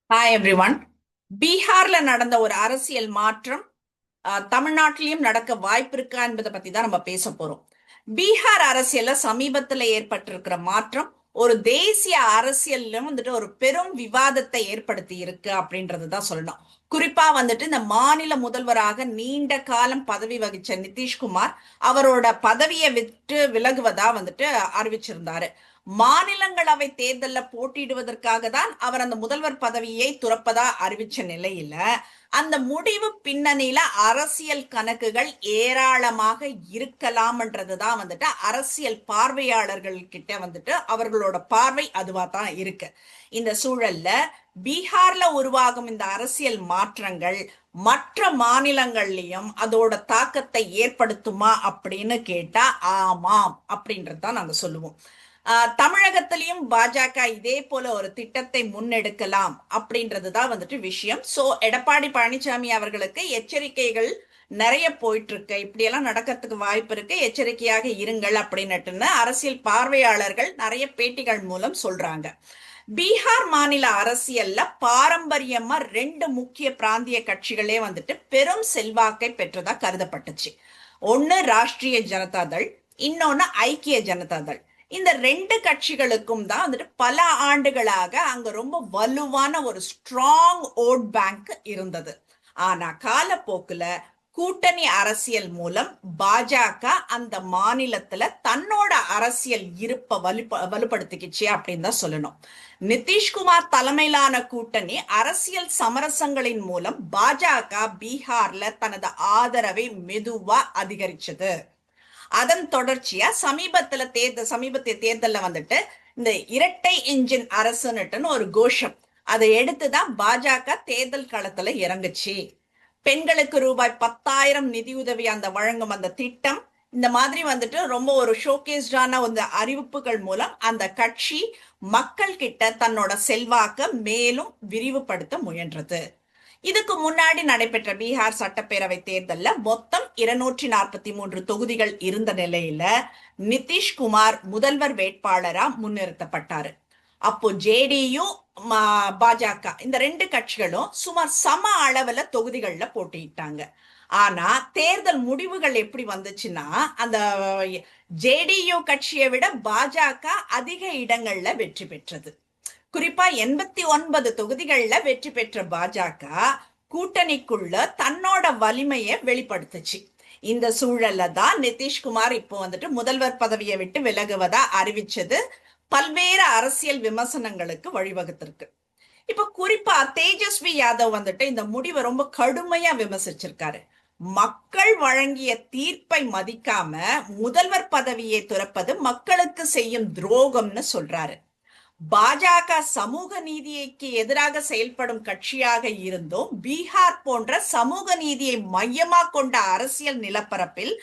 Hi everyone. பீகார்ல நடந்த ஒரு அரசியல் மாற்றம் தமிழ்நாட்டிலையும் நடக்க வாய்ப்பு இருக்கா என்பதை பத்தி தான் நம்ம பேச போறோம். பீகார் அரசியல்ல சமீபத்துல ஏற்பட்டிருக்கிற மாற்றம் ஒரு தேசிய அரசியல்ல வந்துட்டு ஒரு பெரும் விவாதத்தை ஏற்படுத்தி இருக்கு அப்படின்றது தான் சொல்லணும். குறிப்பா வந்துட்டு இந்த மாநில முதல்வராக நீண்ட காலம் பதவி வகிச்ச நிதிஷ்குமார் அவரோட பதவியை விட்டு விலகுவதா வந்துட்டு அறிவிச்சிருந்தாரு. மாநிலங்களவை தேர்தல்ல போட்டியிடுவதற்காக தான் அவர் அந்த முதல்வர் பதவியை துறப்பதா அறிவிச்ச நிலையில அந்த முடிவு பின்னணியில அரசியல் கணக்குகள் ஏராளமாக இருக்கலாம்ன்றதுதான் வந்துட்டு அரசியல் பார்வையாளர்கள் கிட்ட வந்துட்டு அவர்களோட பார்வை அதுவா தான் இருக்கு. இந்த சூழல்ல பீகார்ல உருவாகும் இந்த அரசியல் மாற்றங்கள் மற்ற மாநிலங்கள்லயும் அதோட தாக்கத்தை ஏற்படுத்துமா அப்படின்னு கேட்டா ஆமாம் அப்படின்றது தான் நாங்க சொல்லுவோம். தமிழகத்திலையும் பாஜக இதே போல ஒரு திட்டத்தை முன்னெடுக்கலாம் அப்படின்றதுதான் வந்துட்டு விஷயம். சோ எடப்பாடி பழனிசாமி அவர்களுக்கு எச்சரிக்கைகள் நிறைய போயிட்டு இருக்கு. இப்படியெல்லாம் நடக்கிறதுக்கு வாய்ப்பு இருக்கு, எச்சரிக்கையாக இருங்கள் அப்படின்னுட்டுன்னு அரசியல் பார்வையாளர்கள் நிறைய பேட்டிகள் மூலம் சொல்றாங்க. பீகார் மாநில அரசியல்ல பாரம்பரியமா ரெண்டு முக்கிய பிராந்திய கட்சிகளே வந்துட்டு பெரும் செல்வாக்கை பெற்றதா கருதப்பட்டுச்சு. ஒன்னு ராஷ்டிரிய ஜனதா தள், இன்னொன்னு ஐக்கிய ஜனதா தள். இந்த ரெண்டு கட்சிகளுக்கும் தான் வந்துட்டு பல ஆண்டுகளாக அங்க ரொம்ப வலுவான ஒரு ஸ்ட்ராங் ஓட் பேங்க் இருந்தது. ஆனா காலப்போக்குல கூட்டணி அரசியல் மூலம் பாஜக அந்த மாநிலத்துல தன்னோட அரசியல் இருப்ப வலுப்படுத்திக்கிச்சு அப்படின்னு தான் சொல்லணும். நிதிஷ்குமார் தலைமையிலான கூட்டணி அரசியல் சமரசங்களின் மூலம் பாஜக பீகார்ல தனது ஆதரவை மெதுவா அதிகரிச்சது. அதன் தொடர்ச்சியா சமீபத்திய தேர்தல்ல வந்துட்டு இந்த இரட்டை என்ஜின் அரசுன்னுட்டுன்னு ஒரு கோஷம் அதை எடுத்துதான் பாஜக தேர்தல் களத்துல இறங்குச்சு. பெண்களுக்கு ரூபாய் 10,000 நிதியுதவி அந்த வழங்கும் அந்த திட்டம், இந்த மாதிரி வந்துட்டு ரொம்ப ஒரு ஷோகேஸ்டான அந்த அறிவிப்புகள் மூலம் அந்த கட்சி மக்கள் கிட்ட தன்னோட செல்வாக்க மேலும் விரிவுபடுத்த முயன்றது. இதுக்கு முன்னாடி நடைபெற்ற பீகார் சட்டப்பேரவை தேர்தல்ல மொத்தம் 243 தொகுதிகள் இருந்த நிலையில நிதிஷ்குமார் முதல்வர் வேட்பாளரா முன்னிறுத்தப்பட்டாரு. அப்போ ஜேடியு பாஜக இந்த ரெண்டு கட்சிகளும் சுமார் சம அளவுல தொகுதிகள்ல போட்டியிட்டாங்க. ஆனா தேர்தல் முடிவுகள் எப்படி வந்துச்சுன்னா அந்த ஜேடியு கட்சியை விட பாஜக அதிக இடங்கள்ல வெற்றி பெற்றது. குறிப்பா 89 தொகுதிகள்ல வெற்றி பெற்ற பாஜக கூட்டணிக்குள்ள தன்னோட வலிமையை வெளிப்படுத்துச்சு. இந்த சூழல்ல தான் நிதிஷ்குமார் இப்போ வந்துட்டு முதல்வர் பதவியை விட்டு விலகுவதா அறிவிச்சது பல்வேறு அரசியல் விமர்சனங்களுக்கு வழிவகுத்திருக்கு. இப்ப குறிப்பா தேஜஸ்வி யாதவ் வந்துட்டு இந்த முடிவை ரொம்ப கடுமையா விமர்சிச்சிருக்காரு. மக்கள் வழங்கிய தீர்ப்பை மதிக்காம முதல்வர் பதவியை துறப்பது மக்களுக்கு செய்யும் துரோகம்னு சொல்றாரு. பாஜக சமூக நீதிக்கு எதிராக செயல்படும் கட்சியாக இருந்தும் பீகார் போன்ற சமூக நீதியை மையமா கொண்ட அரசியல் நிலப்பரப்பில்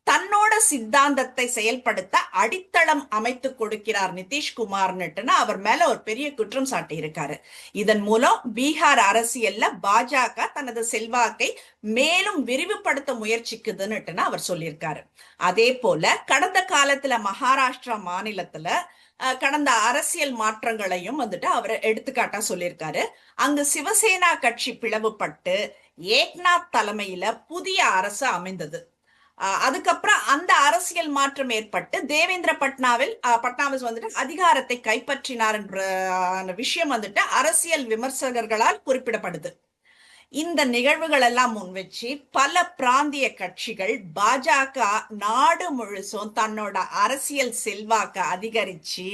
தன்னோட சித்தாந்தத்தை செயல்படுத்த அடித்தளம் அமைத்து கொடுக்கிறார் நிதிஷ்குமார்னுட்டுன்னு அவர் மேல ஒரு பெரிய குற்றம் சாட்டி இருக்காரு. இதன் மூலம் பீகார் அரசியல்ல பாஜக தனது செல்வாக்கை மேலும் விரிவுபடுத்த முயற்சிக்குதுன்னுட்டுன்னு அவர் சொல்லியிருக்காரு. அதே போல கடந்த காலத்துல மகாராஷ்டிரா மாநிலத்துல கடந்த அரசியல் மாற்றங்களையும் வந்துட்டு அவர் எடுத்துக்காட்டா சொல்லியிருக்காரு. அங்கு சிவசேனா கட்சி பிளவுபட்டு ஏக்நாத் தலைமையில புதிய அரசு அமைந்தது. அதுக்கப்புறம் அந்த அரசியல் மாற்றம் ஏற்பட்டு தேவேந்திர பட்னாவிஸ் வந்துட்டு அதிகாரத்தை கைப்பற்றினார் என்ற விஷயம் வந்துட்டு அரசியல் விமர்சகர்களால் குறிப்பிடப்படுது. இந்த நிகழ்வுகள் எல்லாம் முன் வச்சு பல பிராந்திய கட்சிகள் பாஜக நாடு முழுசும் தன்னோட அரசியல் செல்வாக்க அதிகரிச்சு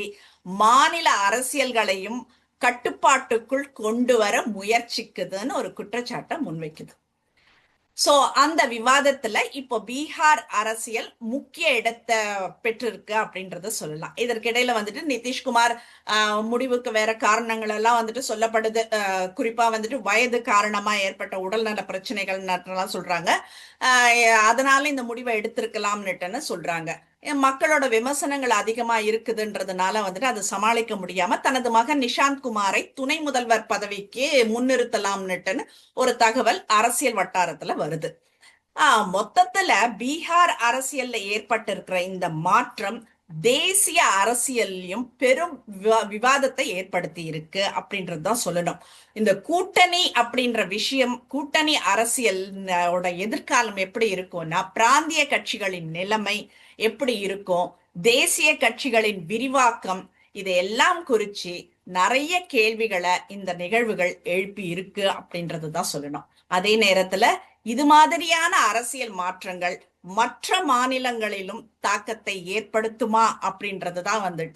மாநில அரசியல்களையும் கட்டுப்பாட்டுக்குள் கொண்டு வர முயற்சிக்குதுன்னு ஒரு குற்றச்சாட்டை முன்வைக்குது. சோ அந்த விவாதத்துல இப்போ பீகார் அரசியல் முக்கிய இடத்தை பெற்றிருக்கு அப்படின்றத சொல்லலாம். இதற்கிடையில வந்துட்டு நிதிஷ்குமார் முடிவுக்கு வேற காரணங்கள் எல்லாம் வந்துட்டு சொல்லப்படுது. குறிப்பா வந்துட்டு வயது காரணமா ஏற்பட்ட உடல்நல பிரச்சனைகள் சொல்றாங்க. அதனால இந்த முடிவை எடுத்திருக்கலாம்னுட்டுன்னு சொல்றாங்க. மக்களோட விமர்சனங்கள் அதிகமா இருக்குதுன்றதுனால வந்துட்டு அதை சமாளிக்க முடியாம தனது மகன் நிஷாந்த் குமாரை துணை முதல்வர் பதவிக்கு முன்னிறுத்தலாம்னுட்டுன்னு ஒரு தகவல் அரசியல் வட்டாரத்துல வருது. மொத்தத்துல பீகார் அரசியல்ல ஏற்பட்டிருக்கிற இந்த மாற்றம் தேசிய அரசியல்லையும் பெரும் விவாதத்தை ஏற்படுத்தி இருக்கு அப்படின்றதுதான் சொல்லணும். இந்த கூட்டணி அப்படின்ற விஷயம், கூட்டணி அரசியல் எதிர்காலம் எப்படி இருக்கும்னா, பிராந்திய கட்சிகளின் நிலைமை எப்படி இருக்கும், தேசிய கட்சிகளின் விரிவாக்கம், இதையெல்லாம் குறிச்சு நிறைய கேள்விகளை இந்த நிகழ்வுகள் எழுப்பி இருக்கு அப்படின்றது தான் சொல்லணும். அதே நேரத்துல இது மாதிரியான அரசியல் மாற்றங்கள் மற்ற மாநிலங்களிலும் தாக்கத்தை ஏற்படுத்துமா அப்படின்றதுதான்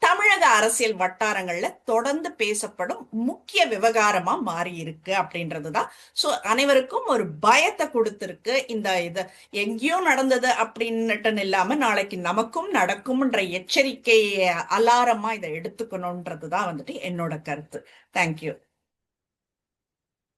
தமிழக அரசியல் வட்டாரங்கள்ல தொடர்ந்து பேசப்படும் முக்கிய விவகாரமா மாறி இருக்கு அப்படின்றதுதான். சோ அனைவருக்கும் ஒரு பயத்தை கொடுத்திருக்கு. இது எங்கேயும் நடந்தது அப்படின்னுட்டு இல்லாம நாளைக்கு நமக்கும் நடக்கும்ன்ற எச்சரிக்கை அலாரமா இதை எடுத்துக்கணும்ன்றதுதான் என்னோட கருத்து. தேங்க்யூ.